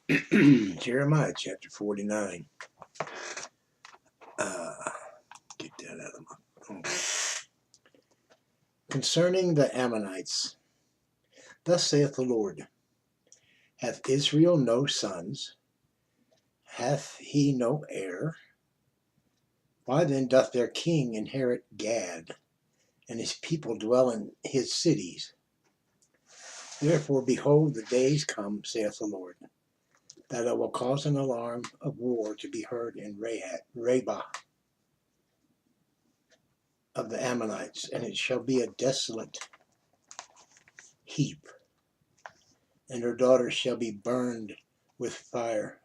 Jeremiah chapter 49. Get that out of my... Okay. Concerning the Ammonites, thus saith the Lord, hath Israel no sons? Hath he no heir? Why then doth their king inherit Gad, and his people dwell in his cities? Therefore, behold, the days come, saith the Lord, that I will cause an alarm of war to be heard in Rabbah of the Ammonites, and it shall be a desolate heap, and her daughters shall be burned with fire.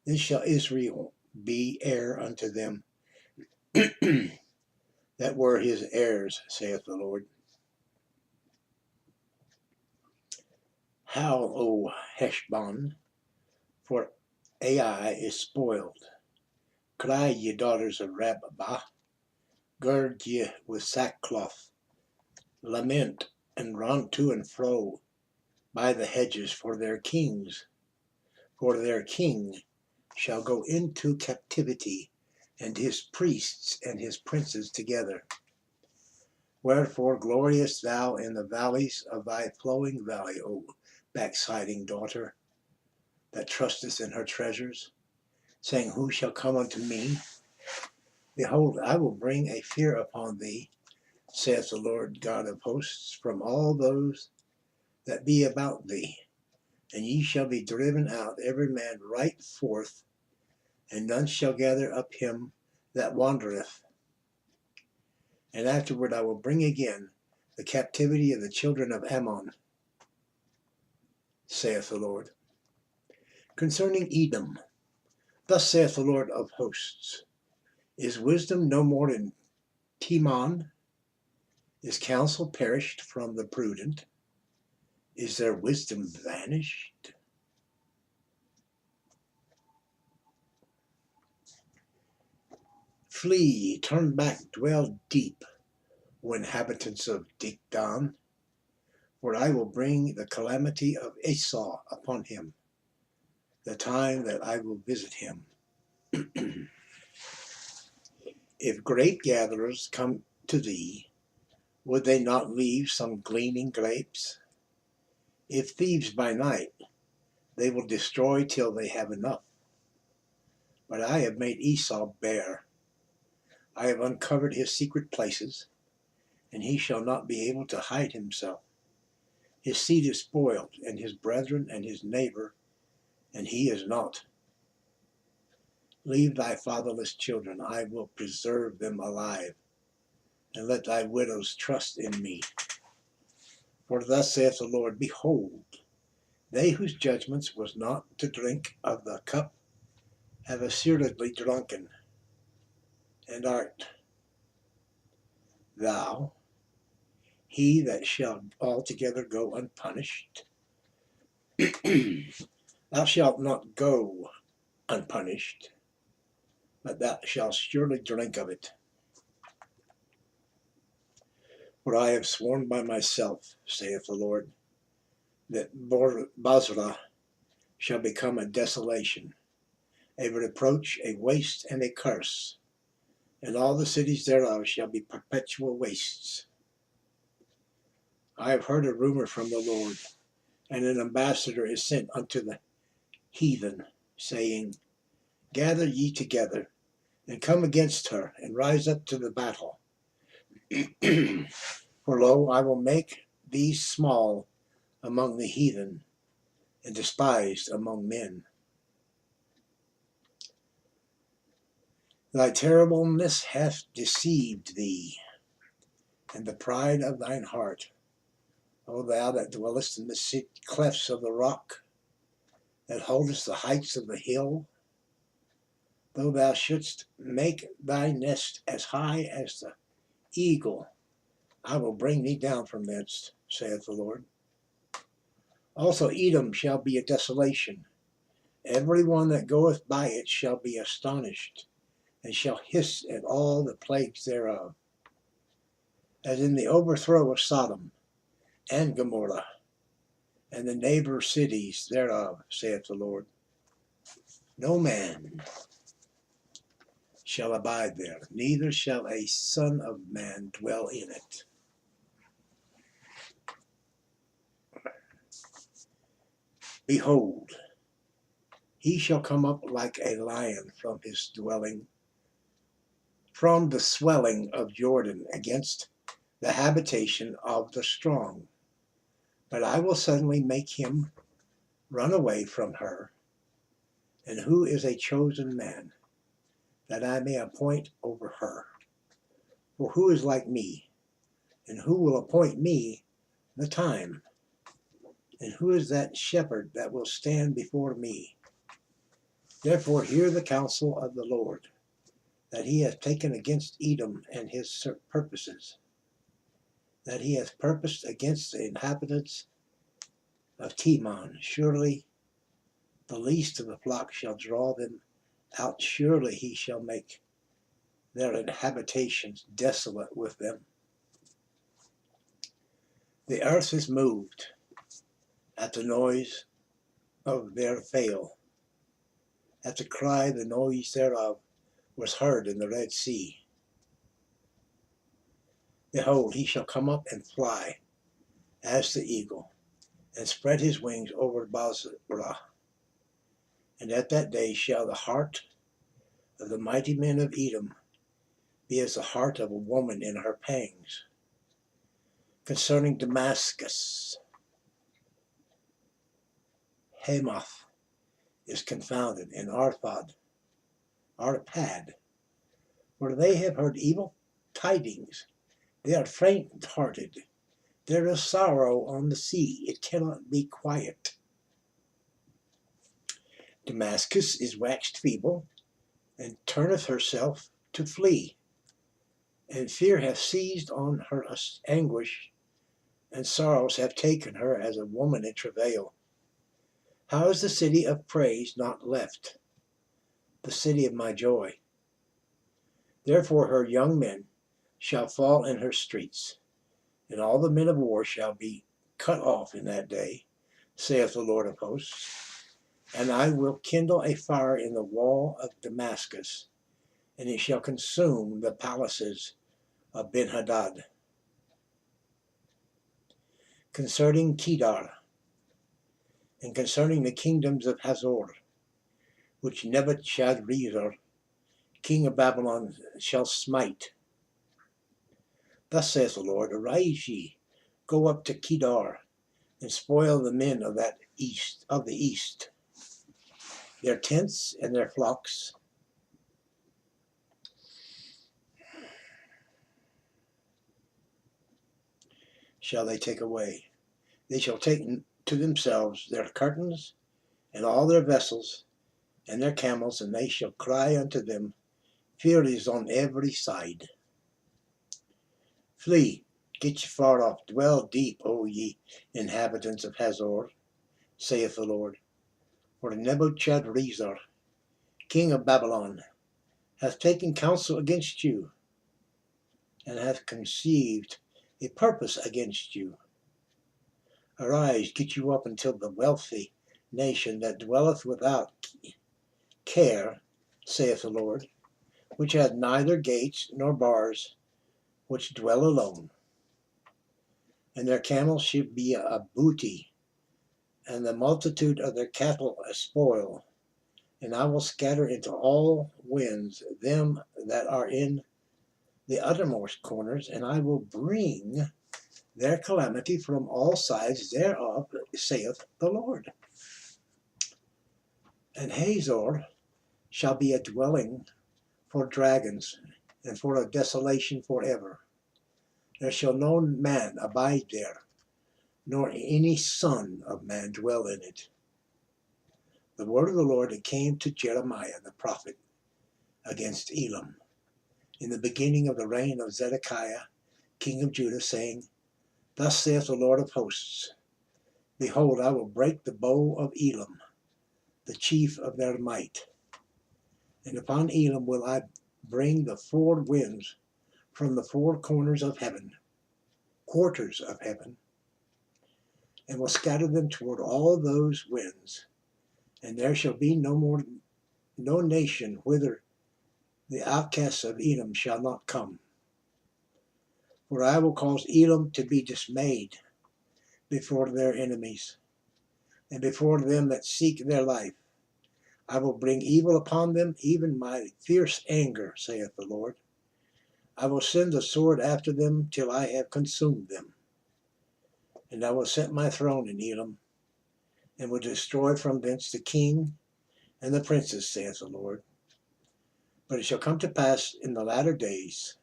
Then shall Israel be heir unto them that were his heirs, saith the Lord. Howl, O Heshbon, for Ai is spoiled. Cry, ye daughters of Rabbah, gird ye with sackcloth, lament and run to and fro by the hedges for their kings, for their king shall go into captivity, and his priests and his princes together. Wherefore gloriest thou in the valleys of thy flowing valley, O backsliding daughter, that trusteth in her treasures, saying, who shall come unto me? Behold, I will bring a fear upon thee, saith the Lord God of hosts, from all those that be about thee. And ye shall be driven out, every man right forth, and none shall gather up him that wandereth. And afterward I will bring again the captivity of the children of Ammon, saith the Lord. Concerning Edom, thus saith the Lord of hosts, is wisdom no more in Teman? Is counsel perished from the prudent? Is their wisdom vanished? Flee, turn back, dwell deep, O inhabitants of Dikdan, for I will bring the calamity of Esau upon him, the time that I will visit him. If grape gatherers come to thee, would they not leave some gleaning grapes? If thieves by night, they will destroy till they have enough. But I have made Esau bare. I have uncovered his secret places, and he shall not be able to hide himself. His seed is spoiled, and his brethren and his neighbor, and he is not. Leave thy fatherless children, I will preserve them alive, and let thy widows trust in me. For thus saith the Lord, behold, they whose judgments was not to drink of the cup have assuredly drunken, and art thou he that shall altogether go unpunished? Thou shalt not go unpunished, but thou shalt surely drink of it. For I have sworn by myself, saith the Lord, that Basra shall become a desolation, a reproach, a waste, and a curse, and all the cities thereof shall be perpetual wastes. I have heard a rumor from the Lord, and an ambassador is sent unto the heathen, saying, gather ye together, and come against her, and rise up to the battle. For lo, I will make thee small among the heathen, and despised among men. Thy terribleness hath deceived thee, and the pride of thine heart, O thou that dwellest in the clefts of the rock, that holdest the heights of the hill. Though thou shouldst make thy nest as high as the eagle, I will bring thee down from thence, saith the Lord. Also Edom shall be a desolation. Every one that goeth by it shall be astonished, and shall hiss at all the plagues thereof. As in the overthrow of Sodom and Gomorrah, and the neighbor cities thereof, saith the Lord. No man shall abide there, neither shall a son of man dwell in it. Behold, he shall come up like a lion from his dwelling, from the swelling of Jordan, against the habitation of the strong. But I will suddenly make him run away from her. And who is a chosen man, that I may appoint over her? For who is like me, and who will appoint me the time? And who is that shepherd that will stand before me? Therefore hear the counsel of the Lord, that he hath taken against Edom and his purposes, that he hath purposed against the inhabitants of Teman. Surely the least of the flock shall draw them out. Surely he shall make their habitations desolate with them. The earth is moved at the noise of their fail. At the cry, the noise thereof was heard in the Red Sea. Behold, he shall come up and fly as the eagle, and spread his wings over Basra. And at that day shall the heart of the mighty men of Edom be as the heart of a woman in her pangs. Concerning Damascus, Hamath is confounded, and Arpad, for they have heard evil tidings. They are faint-hearted. There is sorrow on the sea. It cannot be quiet. Damascus is waxed feeble, and turneth herself to flee. And fear hath seized on her anguish, and sorrows have taken her as a woman in travail. How is the city of praise not left, the city of my joy? Therefore her young men shall fall in her streets, and all the men of war shall be cut off in that day, saith the Lord of hosts. And I will kindle a fire in the wall of Damascus, and it shall consume the palaces of Ben-Hadad. Concerning Kedar, and concerning the kingdoms of Hazor, which Nebuchadrezzar, king of Babylon, shall smite. Thus saith the Lord, arise ye, go up to Kedar, and spoil the men of the east, their tents and their flocks. Shall they take away. They shall take to themselves their curtains and all their vessels and their camels, and they shall cry unto them. Fear is on every side. Flee, get ye far off, dwell deep, O ye inhabitants of Hazor, saith the Lord. For Nebuchadrezzar, king of Babylon, hath taken counsel against you, and hath conceived a purpose against you. Arise, get you up until the wealthy nation that dwelleth without care, saith the Lord, which hath neither gates nor bars, which dwell alone. And their camels should be a booty, and the multitude of their cattle a spoil. And I will scatter into all winds them that are in the uttermost corners, and I will bring their calamity from all sides thereof, saith the Lord. And Hazor shall be a dwelling for dragons, and for a desolation forever. There shall no man abide there, nor any son of man dwell in it. The word of the Lord that came to Jeremiah the prophet against Elam, in the beginning of the reign of Zedekiah, king of Judah, saying, Thus saith the Lord of hosts, Behold, I will break the bow of Elam, the chief of their might. And upon Elam will I bring the four winds from the four corners of heaven, quarters of heaven. and will scatter them toward all those winds. And there shall be no nation whither the outcasts of Edom shall not come. For I will cause Edom to be dismayed before their enemies, and before them that seek their life. I will bring evil upon them, even my fierce anger, saith the Lord. I will send the sword after them till I have consumed them. And I will set my throne in Edom, and will destroy from thence the king and the princes, saith the Lord. But it shall come to pass in the latter days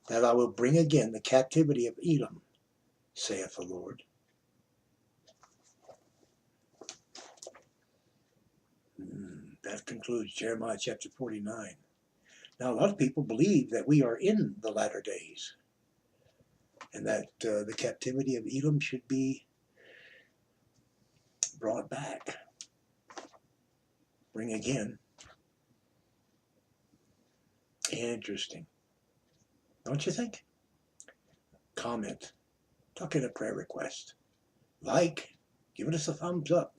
that I will bring again the captivity of Edom, saith the Lord. That concludes Jeremiah chapter 49. Now, a lot of people believe that we are in the latter days, and that the captivity of Edom should be brought back. Bring again. Interesting. Don't you think? Comment. Tuck in a prayer request. Like. Give us a thumbs up.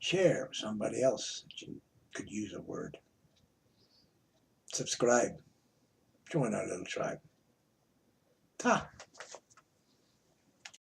Share with somebody else that you could use a word. Subscribe. Join our little tribe. Ta!